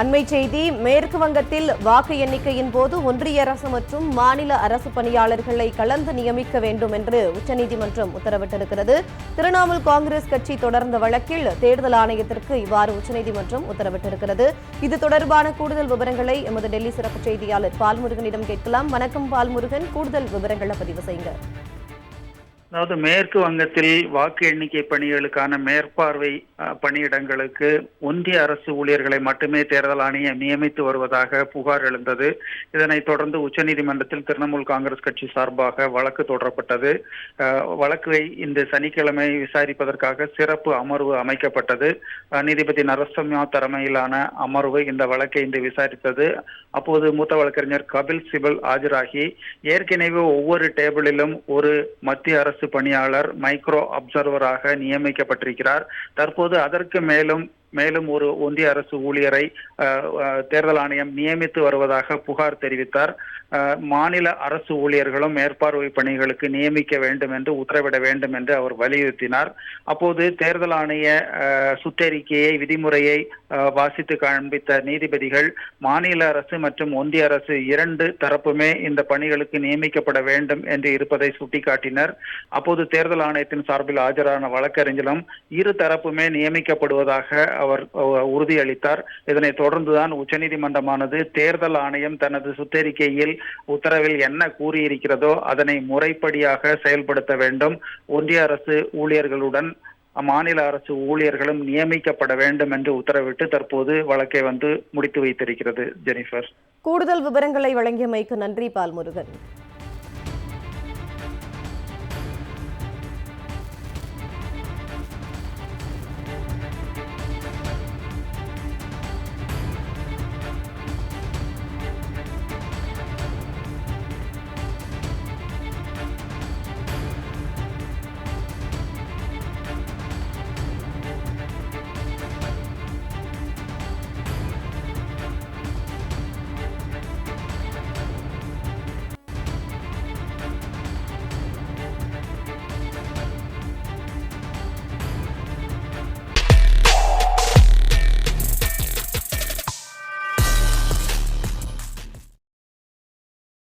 அண்மை செய்தி. மேற்கு வங்கத்தில் வாக்கு எண்ணிக்கையின் போது ஒன்றிய அரசு மற்றும் மாநில அரசு பணியாளர்களை கலந்து நியமிக்க வேண்டும் என்று உச்சநீதிமன்றம் உத்தரவிட்டிருக்கிறது. திரிணாமுல் காங்கிரஸ் கட்சி தொடர்ந்த வழக்கில் தேர்தல் ஆணையத்திற்கு இவ்வாறு உச்சநீதிமன்றம் உத்தரவிட்டிருக்கிறது. இது தொடர்பான கூடுதல் விவரங்களை எமது டெல்லி சிறப்பு செய்தியாளர் பால்முருகனிடம் கேட்கலாம். வணக்கம் பால்முருகன், கூடுதல் விவரங்களை பதிவு செய்யுங்க. அதாவது மேற்கு வங்கத்தில் வாக்கு எண்ணிக்கை பணிகளுக்கான மேற்பார்வை பணியிடங்களுக்கு ஒன்றிய அரசு ஊழியர்களை மட்டுமே தேர்தல் ஆணையம் நியமித்து வருவதாக புகார் எழுந்தது. இதனைத் தொடர்ந்து உச்சநீதிமன்றத்தில் திரிணாமுல் காங்கிரஸ் கட்சி சார்பாக வழக்கு தொடரப்பட்டது. வழக்கை இந்த சனிக்கிழமை விசாரிப்பதற்காக சிறப்பு அமர்வு அமைக்கப்பட்டது. நீதிபதி நரசிம்மா தலைமையிலான அமர்வு இந்த வழக்கை இன்று விசாரித்தது. அப்போது மூத்த வழக்கறிஞர் கபில் சிபல் ஆஜராகி ஏற்கனவே ஒவ்வொரு டேபிளிலும் ஒரு மத்திய அரசு பணியாளர் மைக்ரோ அப்சர்வராக நியமிக்கப்பட்டிருக்கிறார். தற்போது அதற்கு மேலும் ஒரு ஒன்றிய அரசு ஊழியரை தேர்தல் ஆணையம் நியமித்து வருவதாக புகார் தெரிவித்தார். மாநில அரசு ஊழியர்களும் மேற்பார்வை பணிகளுக்கு நியமிக்க வேண்டும் என்று உத்தரவிட வேண்டும் என்று அவர் வலியுறுத்தினார். அப்போது தேர்தல் ஆணைய சுற்றறிக்கையை விதிமுறையை வாசித்து காண்பித்த நீதிபதிகள் மாநில அரசு மற்றும் ஒன்றிய அரசு இரண்டு தரப்புமே இந்த பணிகளுக்கு நியமிக்கப்பட வேண்டும் என்று இருப்பதை சுட்டிக்காட்டினர். அப்போது தேர்தல் ஆணையத்தின் சார்பில் ஆஜரான வழக்கறிஞரும் இரு தரப்புமே நியமிக்கப்படுவதாக அவர் உறுதியளித்தார். இதனைத் தொடர்ந்துதான் உச்சநீதிமன்றமானது தேர்தல் ஆணையம் தனது சுற்றறிக்கையில் உத்தரவில் என்ன கூறியிருக்கிறதோ அதனை முறைப்படியாக செயல்படுத்த வேண்டும், ஒன்றிய அரசு ஊழியர்களுடன் மாநில அரசு ஊழியர்களும் நியமிக்கப்பட வேண்டும் என்று உத்தரவிட்டு தற்போது வழக்கை முடித்து வைத்திருக்கிறது. ஜெனிஃபர், கூடுதல் விவரங்களை வழங்கியமைக்கு நன்றி பால்முருகன்.